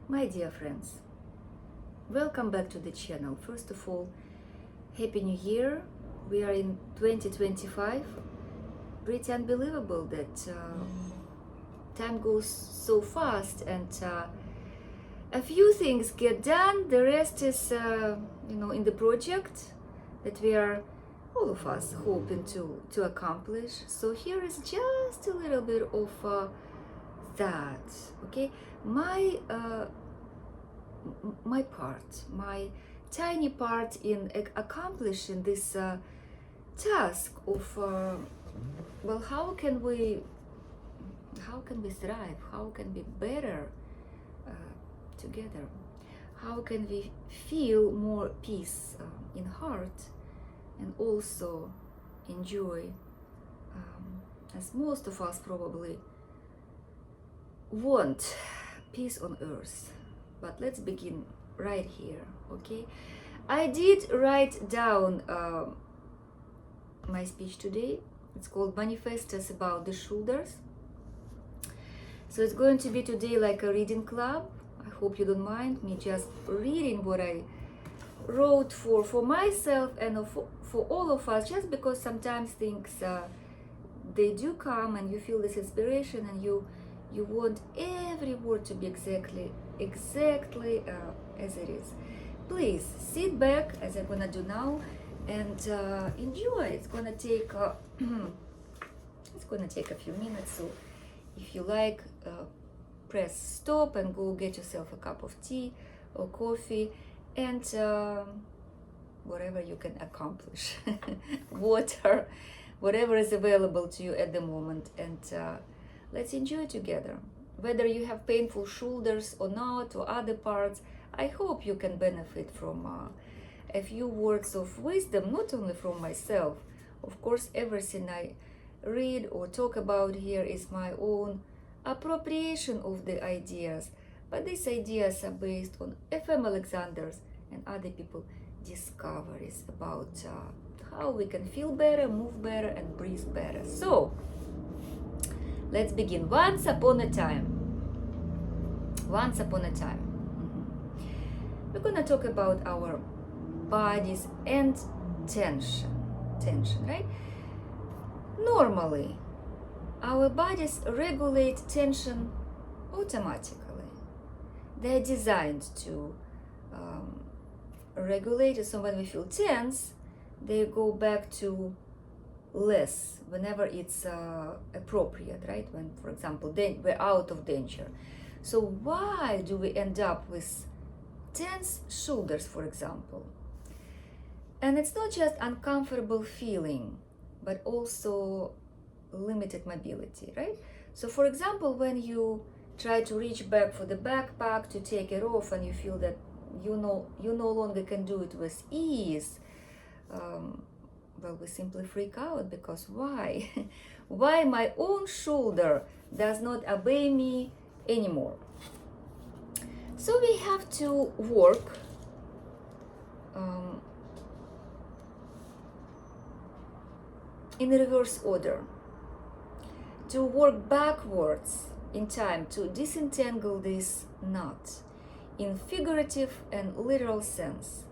My dear friends, welcome back to the channel. First of all, Happy New Year. We are in 2025. Pretty unbelievable that time goes so fast and a few things get done. The rest is, in the project that we are, all of us, hoping to accomplish. So here is just a little bit of that, okay? My part, my tiny part in accomplishing this task of how can we thrive, how can we better together, how can we feel more peace in heart and also enjoy, as most of us probably want, peace on earth. But let's begin right here, okay? I did write down my speech today. It's called Manifesto about the shoulders. So it's going to be today like a reading club. I hope you don't mind me just reading what I wrote for myself and for all of us, just because sometimes things they do come and you feel this inspiration and you want every word to be exactly as it is. Please sit back, as I'm gonna do now, and enjoy. It's gonna take a few minutes. So if you like, press stop and go get yourself a cup of tea or coffee and whatever you can accomplish, water, whatever is available to you at the moment, and let's enjoy together. Whether you have painful shoulders or not, or other parts, I hope you can benefit from a few words of wisdom, not only from myself. Of course, everything I read or talk about here is my own appropriation of the ideas, but these ideas are based on F.M. Alexander's and other people discoveries about how we can feel better, move better, and breathe better. So let's begin. Once upon a time, we're gonna talk about our bodies and tension, right? Normally, our bodies regulate tension automatically. They're designed to regulate it, so when we feel tense, they go back to less whenever it's appropriate, right? When, for example, we're out of danger. So why do we end up with tense shoulders, for example? And it's not just uncomfortable feeling, but also limited mobility, right? So for example, when you try to reach back for the backpack to take it off and you feel that you no longer can do it with ease, well, we simply freak out, because why? Why my own shoulder does not obey me anymore? So we have to work in reverse order, to work backwards in time to disentangle this knot in figurative and literal sense,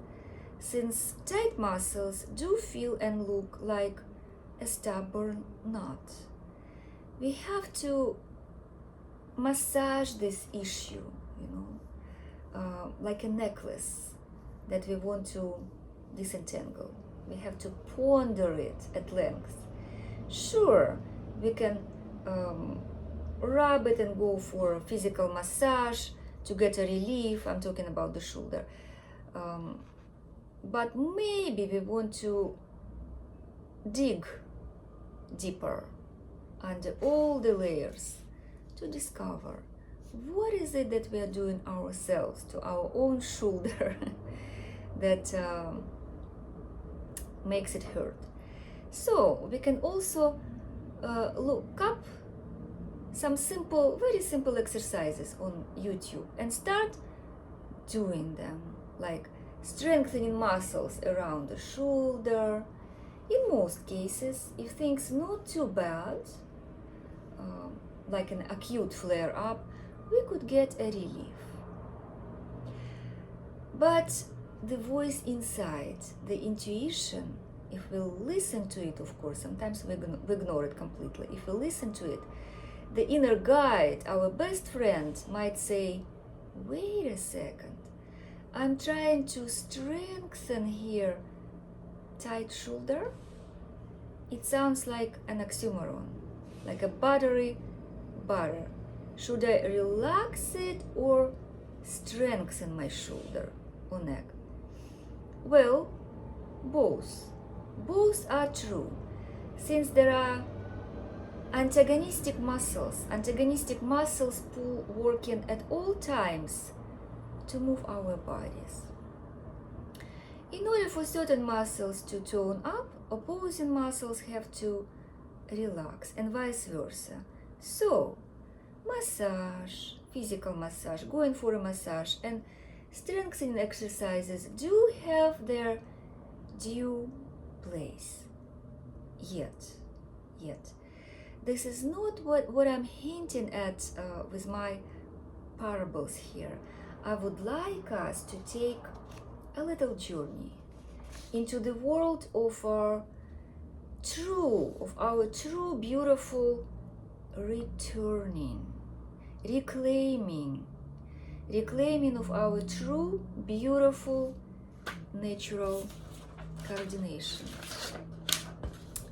since tight muscles do feel and look like a stubborn knot. We have to massage this issue, like a necklace that we want to disentangle. We have to ponder it at length. Sure, we can rub it and go for a physical massage to get a relief. I'm talking about the shoulder. But maybe we want to dig deeper under all the layers to discover what is it that we are doing ourselves to our own shoulder that makes it hurt. So we can also look up some very simple exercises on YouTube and start doing them, like strengthening muscles around the shoulder. In most cases, if things not too bad, like an acute flare-up, we could get a relief. But the voice inside, the intuition, if we listen to it, of course, sometimes we ignore it completely. If we listen to it, the inner guide, our best friend, might say, wait a second, I'm trying to strengthen here tight shoulder. It sounds like an oxymoron, like a battery butter. Should I relax it or strengthen my shoulder or neck? Well, both. Both are true, since there are antagonistic muscles pull working at all times to move our bodies. In order for certain muscles to tone up, opposing muscles have to relax, and vice versa. So, massage, physical massage, going for a massage, and strengthening exercises do have their due place. Yet. This is not what I'm hinting at with my parables here. I would like us to take a little journey into the world of our true, beautiful reclaiming of our true, beautiful, natural coordination.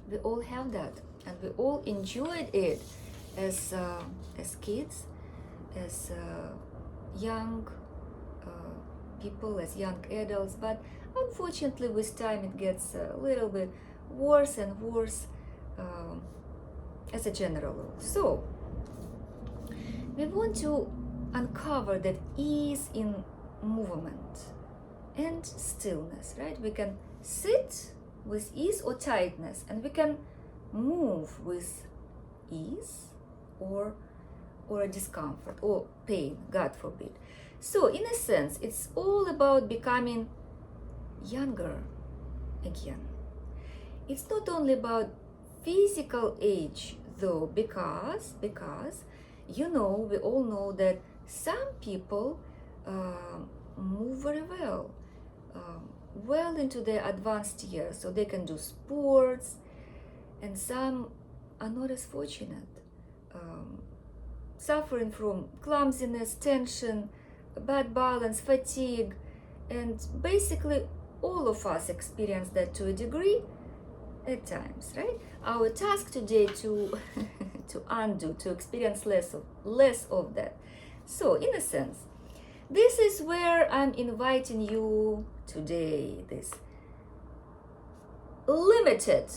We all have that, and we all enjoyed it as kids, as young people, as young adults, but unfortunately with time it gets a little bit worse and worse as a general rule. So we want to uncover that ease in movement and stillness, right? We can sit with ease or tightness, and we can move with ease or a discomfort or pain, God forbid. So in a sense, it's all about becoming younger again. It's not only about physical age though, because we all know that some people move very well into their advanced years, so they can do sports, and some are not as fortunate, suffering from clumsiness, tension, bad balance, fatigue, and basically all of us experience that to a degree at times, right? Our task today to to experience less of that. So in a sense, this is where I'm inviting you today, this limited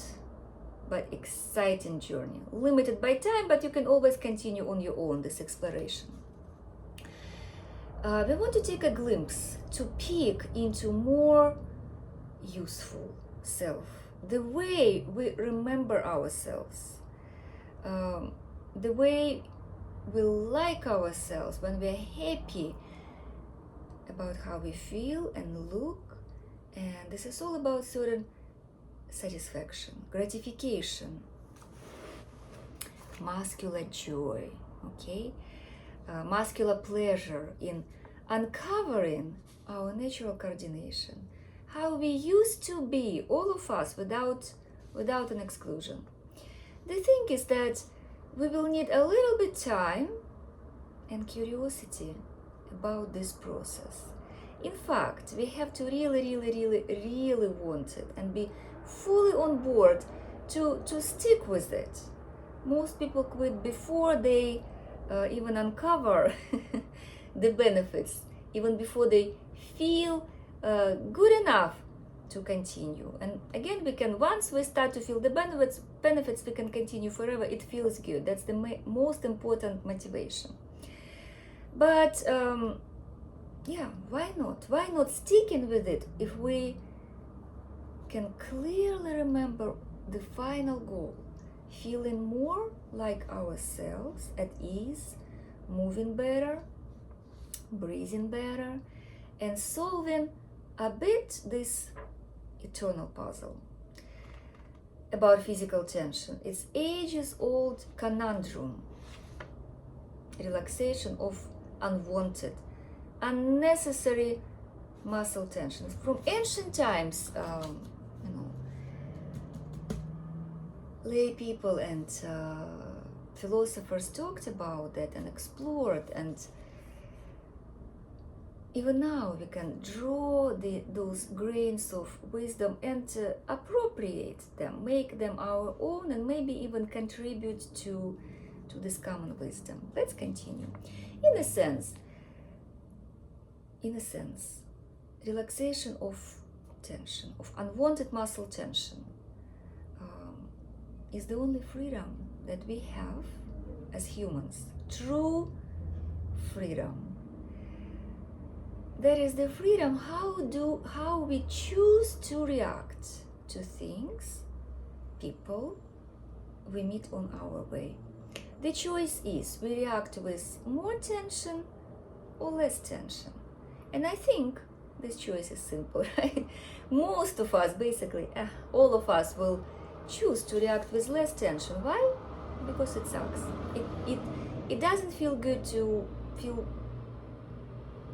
but exciting journey. Limited by time, but you can always continue on your own, this exploration. We want to take a glimpse, to peek into more useful self, the way we remember ourselves, the way we like ourselves when we're happy about how we feel and look. And this is all about certain satisfaction, gratification, muscular joy, okay? Muscular pleasure in uncovering our natural coordination, how we used to be, all of us, without an exclusion. The thing is that we will need a little bit time and curiosity about this process. In fact, we have to really want it and be fully on board to stick with it. Most people quit before they even uncover the benefits, even before they feel good enough to continue. And again, once we start to feel the benefits, we can continue forever. It feels good. That's the most important motivation. But why not? Why not sticking with it if we can clearly remember the final goal? Feeling more like ourselves, at ease, moving better, breathing better, and solving a bit this eternal puzzle about physical tension. It's ages-old conundrum, relaxation of unwanted, unnecessary muscle tensions. From ancient times, lay people and philosophers talked about that and explored, and even now we can draw those grains of wisdom and appropriate them, make them our own, and maybe even contribute to this common wisdom. Let's continue. In a sense, relaxation of tension, of unwanted muscle tension, is the only freedom that we have as humans. True freedom. That is the freedom how we choose to react to things, people we meet on our way. The choice is we react with more tension or less tension. And I think this choice is simple, right? Most of us, basically, all of us will choose to react with less tension. Why? Because it sucks. It doesn't feel good to feel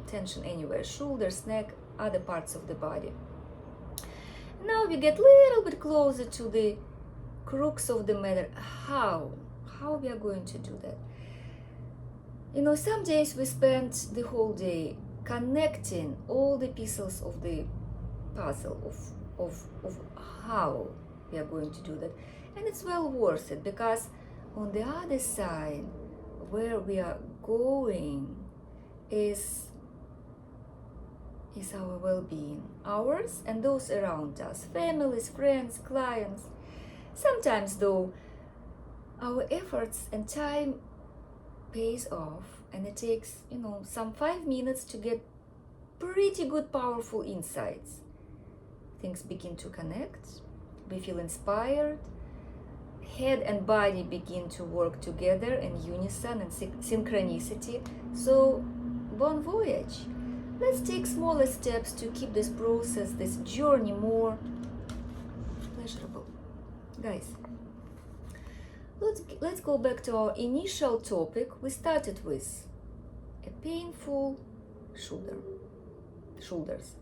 tension anywhere, shoulders, neck, other parts of the body. Now we get a little bit closer to the crux of the matter. How we are going to do that? Some days we spend the whole day connecting all the pieces of the puzzle of how we are going to do that, and it's well worth it, because on the other side, where we are going is our well-being, ours and those around us, families, friends, clients. Sometimes though, our efforts and time pays off, and it takes some 5 minutes to get pretty good, powerful insights. Things begin to connect, we feel inspired, head and body begin to work together in unison and synchronicity. So bon voyage. Let's take smaller steps to keep this process, this journey, more pleasurable. Guys, let's go back to our initial topic. We started with a painful shoulders.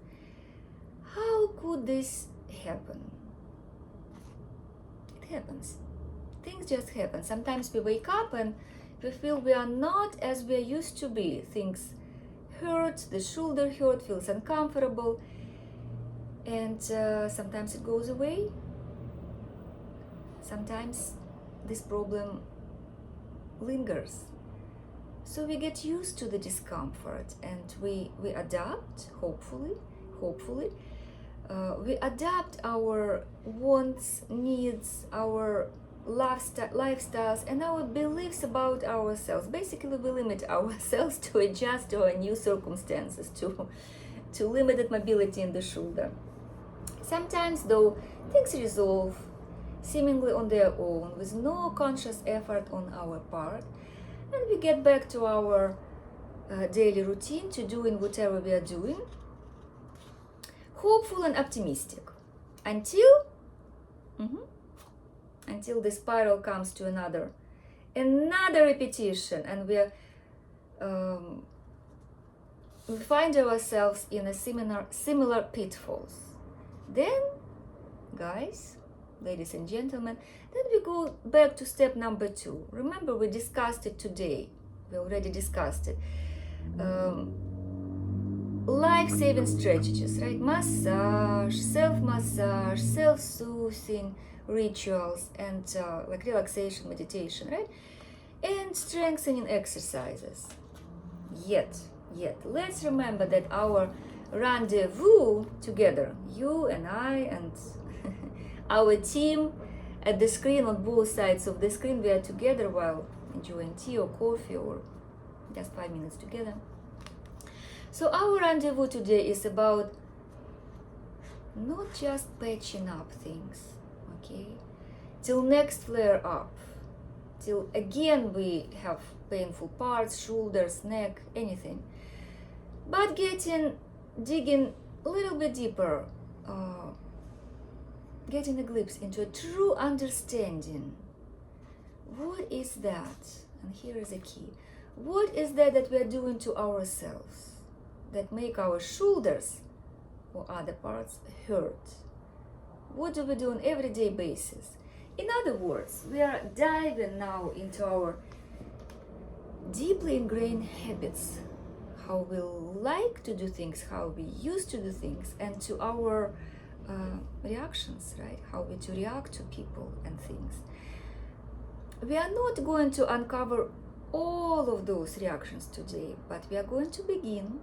How could this happen? It happens. Things just happen. Sometimes we wake up and we feel we are not as we are used to be. Things hurt, the shoulder hurt, feels uncomfortable, and sometimes it goes away. Sometimes this problem lingers. So we get used to the discomfort, and we adapt, hopefully. We adapt our wants, needs, our lifestyles, and our beliefs about ourselves. Basically, we limit ourselves to adjust to our new circumstances, to limited mobility in the shoulder. Sometimes, though, things resolve seemingly on their own, with no conscious effort on our part, and we get back to our daily routine, to doing whatever we are doing, hopeful and optimistic, until the spiral comes to another repetition, and we find ourselves in a similar pitfalls. Then, guys, ladies and gentlemen, then we go back to step number 2. Remember, we discussed it today. We already discussed it. Life-saving strategies, right? Massage, self-massage, self-soothing rituals, and like relaxation, meditation, right? And strengthening exercises. Yet, let's remember that our rendezvous together, you and I and our team at the screen, on both sides of the screen, we are together while enjoying tea or coffee or just 5 minutes together. So our rendezvous today is about not just patching up things, okay, till next flare up, till again we have painful parts, shoulders, neck, anything, but digging a little bit deeper, getting a glimpse into a true understanding. What is that? And here is the key. What is that we are doing to ourselves that make our shoulders or other parts hurt. What do we do on everyday basis? In other words, we are diving now into our deeply ingrained habits, how we like to do things, how we used to do things, and to our reactions, right? How we to react to people and things. We are not going to uncover all of those reactions today, but we are going to begin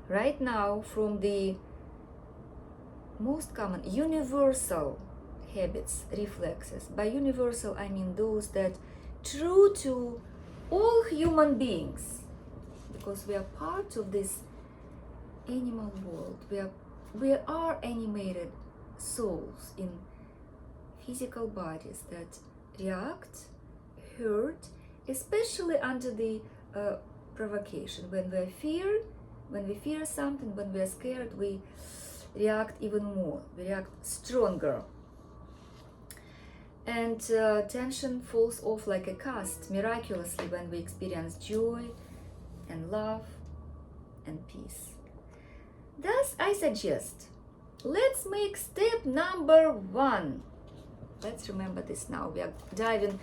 right now from the most common universal habits, reflexes. By universal, I mean those that true to all human beings, because we are part of this animal world. We are animated souls in physical bodies that react, hurt, especially under the provocation. When we fear something, when we are scared, we react even more. We react stronger. And tension falls off like a cast miraculously when we experience joy and love and peace. Thus, I suggest, let's make step number 1. Let's remember this now. We are diving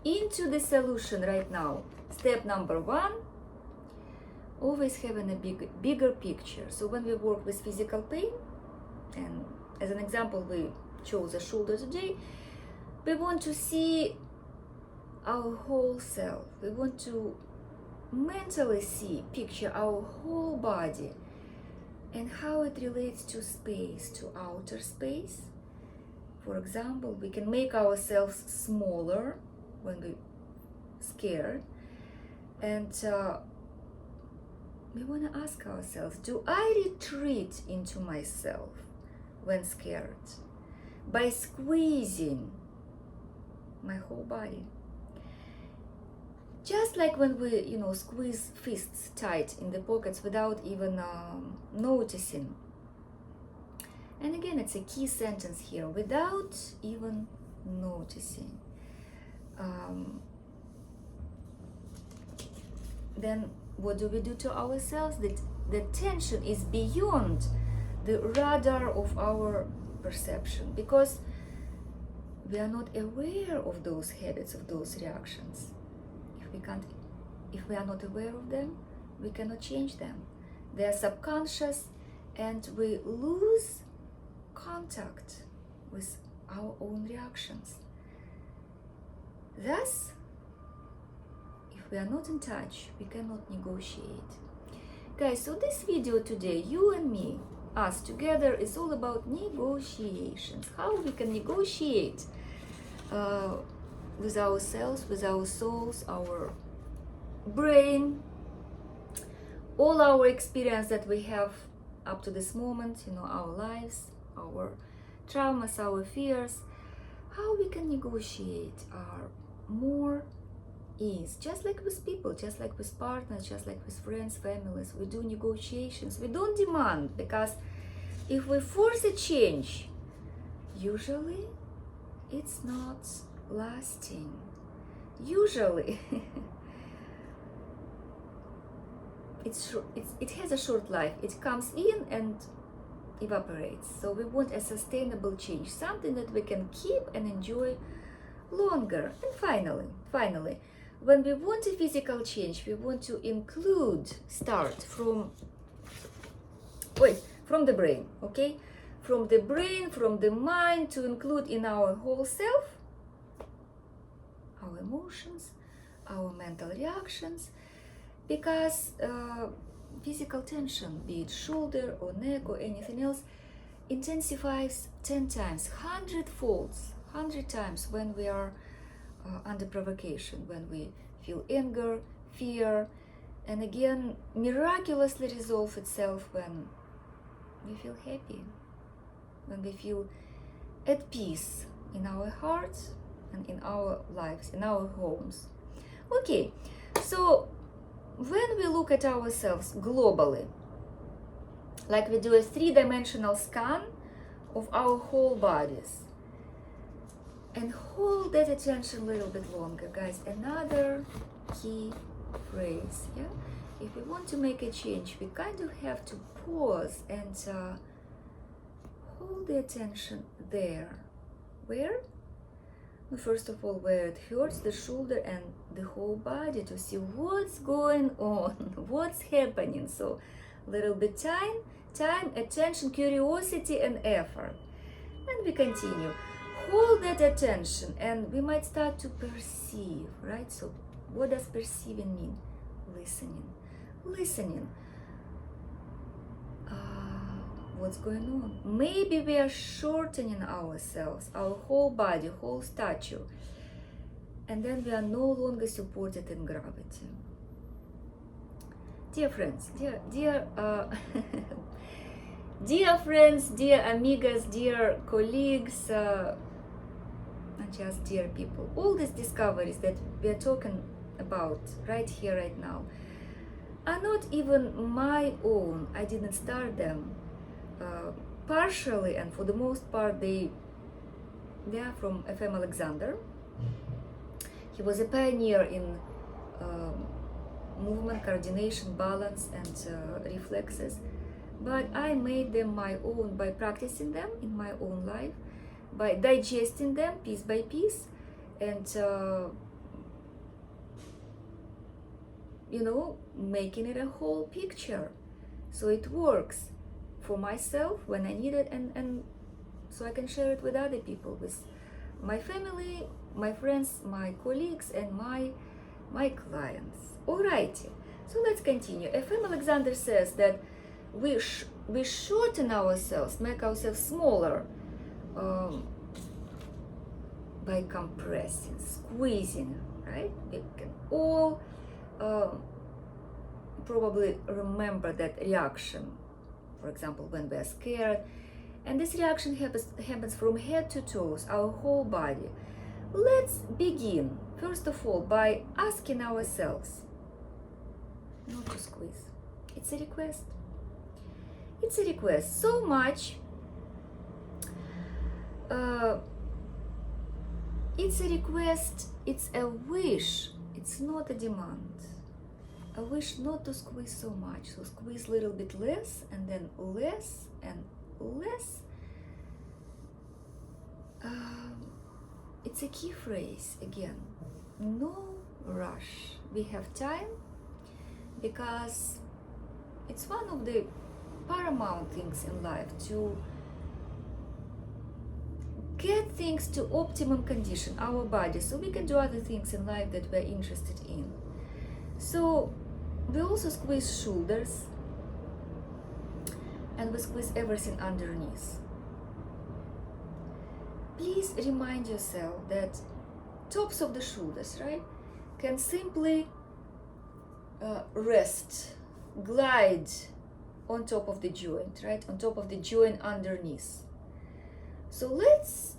into the solution right now. Step number 1, always having a bigger picture. So when we work with physical pain, and as an example, we chose the shoulder today, we want to see our whole self. We want to mentally picture our whole body and how it relates to space, to outer space. For example, we can make ourselves smaller when we're scared. And we want to ask ourselves, do I retreat into myself when scared by squeezing my whole body? Just like when we, squeeze fists tight in the pockets without even noticing. And again, it's a key sentence here, without even noticing. Then what do we do to ourselves? The tension is beyond the radar of our perception, because we are not aware of those habits, of those reactions. If we are not aware of them, we cannot change them. They are subconscious, and we lose contact with our own reactions. Thus, if we are not in touch, we cannot negotiate. Guys, so this video today, you and me, us together, is all about negotiations. How we can negotiate with ourselves, with our souls, our brain, all our experience that we have up to this moment, our lives, our traumas, our fears, how we can negotiate our more ease, just like with people, just like with partners, just like with friends, families. We do negotiations. We don't demand, because if we force a change, usually it's not lasting. Usually it has a short life. It comes in and evaporates. So we want a sustainable change, something that we can keep and enjoy longer. And finally, when we want a physical change, we want to start from the brain, okay? From the brain, from the mind, to include in our whole self our emotions, our mental reactions, because physical tension, be it shoulder or neck or anything else, intensifies 10 times, 100 times when we are under provocation, when we feel anger, fear, and again, miraculously resolve itself when we feel happy, when we feel at peace in our hearts and in our lives, in our homes. Okay, so when we look at ourselves globally, like we do a 3-dimensional scan of our whole bodies, and hold that attention a little bit longer, guys. Another key phrase, yeah? if we want to make a change, we kind of have to pause and hold the attention there. Where? Well, first of all, where it hurts, the shoulder and the whole body, to see what's going on, what's happening. So little bit time, attention, curiosity, and effort. And we continue. Hold that attention and we might start to perceive, right? So what does perceiving mean? Listening. What's going on? Maybe we are shortening ourselves, our whole body, whole stature, and then we are no longer supported in gravity. Dear friends, dear dear friends, dear amigas, dear colleagues, not just dear people, all these discoveries that we are talking about right here, right now, are not even my own. I didn't start them. Partially, and for the most part, they are from F.M. Alexander. He was a pioneer in movement, coordination, balance, and reflexes. But I made them my own by practicing them in my own life, by digesting them piece by piece, and making it a whole picture. So it works for myself when I need it, and so I can share it with other people, with my family, my friends, my colleagues, and my clients. Alrighty, so let's continue. F.M. Alexander says that we shorten ourselves, make ourselves smaller by compressing, squeezing, right? We can all probably remember that reaction. For example, when we are scared, and this reaction happens from head to toes, our whole body. Let's begin, first of all, by asking ourselves not to squeeze. It's a request. It's a request. So much. It's a request. It's a wish. It's not a demand. I wish not to squeeze so much, so squeeze a little bit less, and then less and less. It's a key phrase again. No rush. We have time, because it's one of the paramount things in life to get things to optimum condition, our body, so we can do other things in life that we're interested in. So we also squeeze shoulders, and we squeeze everything underneath. Please remind yourself that tops of the shoulders, right, can simply rest, glide on top of the joint, right, on top of the joint underneath. So let's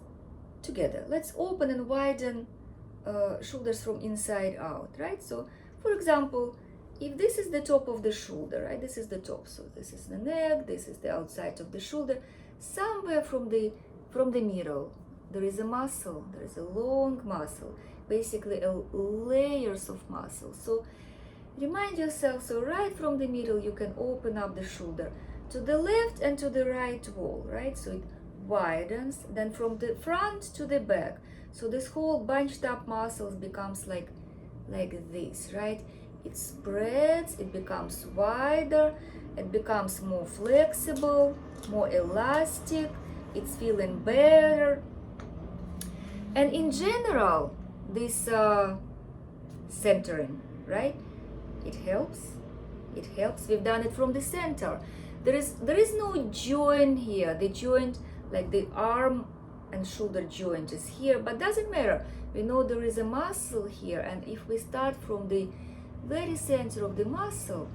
open and widen shoulders from inside out, right? So for example, if this is the top of the shoulder, right, this is the top, so this is the neck, this is the outside of the shoulder, somewhere from the middle there is a muscle, there is a long muscle, basically layers of muscle. So remind yourself, so right from the middle you can open up the shoulder to the left and to the right wall, right? So it widens, then from the front to the back. So this whole bunched up muscles becomes like this, right? It spreads, it becomes wider, it becomes more flexible, more elastic, it's feeling better. And in general, this centering, right? It helps. We've done it from the center. There is no joint here. The joint, like the arm and shoulder joint, is here, but doesn't matter. We know there is a muscle here, and if we start from the very center of the muscle,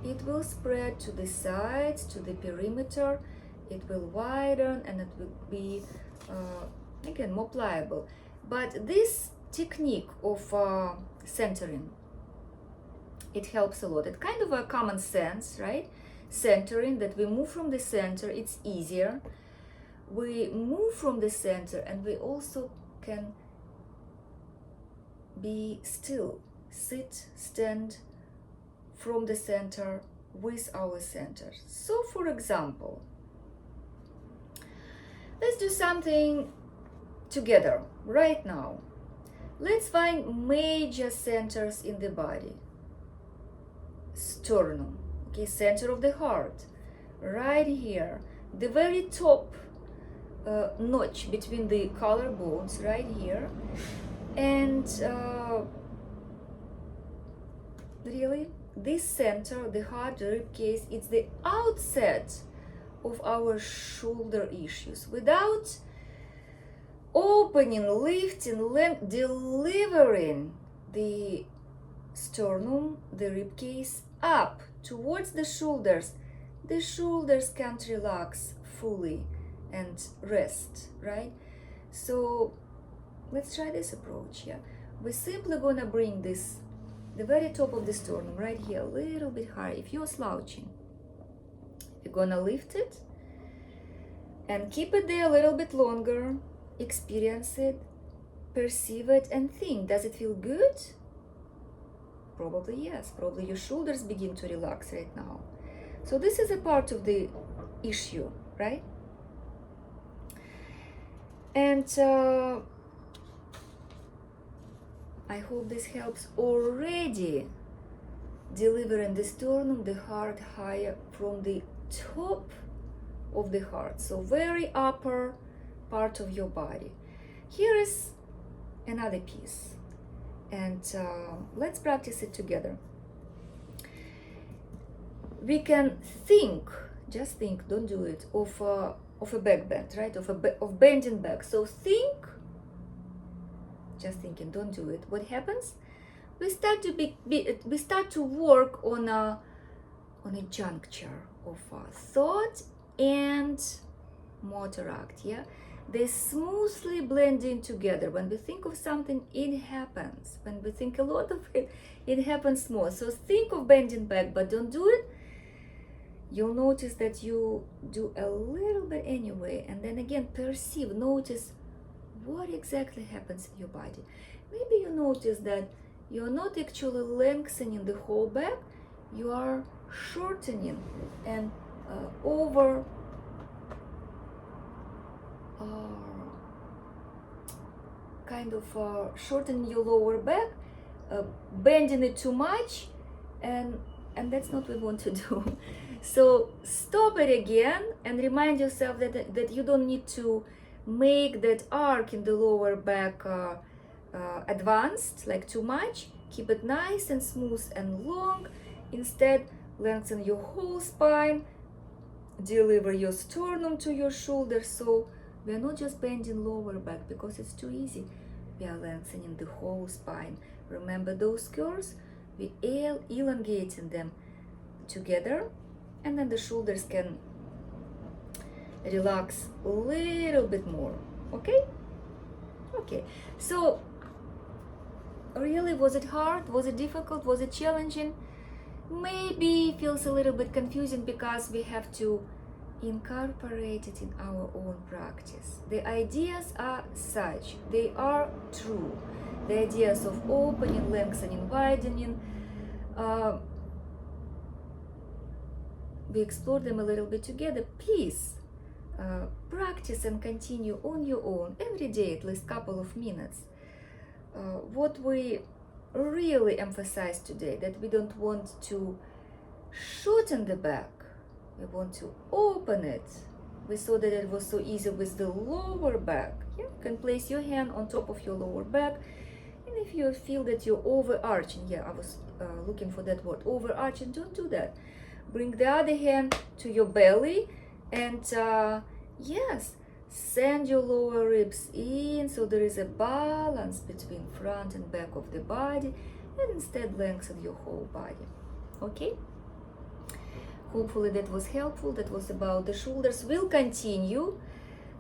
it will spread to the sides, to the perimeter. It will widen, and it will be again more pliable. But this technique of centering, it helps a lot. It's kind of a common sense, right? Centering, that we move from the center, it's easier. We move from the center, and we also can be still, sit, stand from the center with our center. So for example, let's do something together right now. Let's find major centers in the body. Sternum, okay, center of the heart, right here, the very top notch between the collarbones, right here, and really, this center, the heart, the rib cage, it's the outset of our shoulder issues. Without opening, lifting, delivering the sternum, the rib cage up towards the shoulders can't relax fully and rest, right? So let's try this approach. Yeah, we're simply gonna bring this, the very top of the sternum right here, a little bit higher. If you're slouching, you're gonna lift it and keep it there a little bit longer. Experience it, perceive it, and think, does it feel good? Probably yes. Probably your shoulders begin to relax right now. So this is a part of the issue, right? And I hope this helps already delivering the sternum, the heart, higher from the top of the heart. So very upper part of your body. Here is another piece, and let's practice it together. We can think, just think, don't do it, of a back bend, right? Of bending back. So think, just thinking, don't do it. What happens? We start to work on a juncture of thought and motor act. Yeah, they smoothly blend in together. When we think of something, it happens. When we think a lot of it, it happens more. So think of bending back, but don't do it. You'll notice that you do a little bit anyway, and then again perceive, notice what exactly happens in your body. Maybe you notice that you're not actually lengthening the whole back, you are shortening and shortening your lower back, bending it too much, and that's not what we want to do. So stop it again and remind yourself that you don't need to make that arc in the lower back advanced, like too much. Keep it nice and smooth and long. Instead, lengthen your whole spine, deliver your sternum to your shoulders. So we are not just bending lower back because it's too easy. We are lengthening the whole spine. Remember those curves? We are elongating them together, and then the shoulders can relax a little bit more. Okay? Okay. So really, was it hard? Was it difficult? Was it challenging? Maybe feels a little bit confusing because we have to incorporate it in our own practice. The ideas are such, they are true. The ideas of opening, lengthening, widening, we explore them a little bit together. Please practice and continue on your own every day, at least a couple of minutes. What we really emphasize today, that we don't want to shorten the back, we want to open it. We saw that it was so easy with the lower back. Yeah? You can place your hand on top of your lower back, and if you feel that you're overarching, yeah, I was looking for that word, overarching, don't do that. Bring the other hand to your belly, and yes, send your lower ribs in so there is a balance between front and back of the body, and instead lengthen your whole body. Okay? Hopefully that was helpful. That was about the shoulders. We'll continue.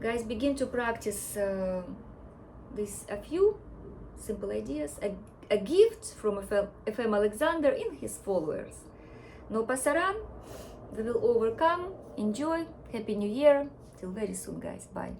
Guys, begin to practice a few simple ideas. A gift from F.M. Alexander in his followers. No pasaran. We will overcome. Enjoy. Happy New Year. Till very soon, guys. Bye.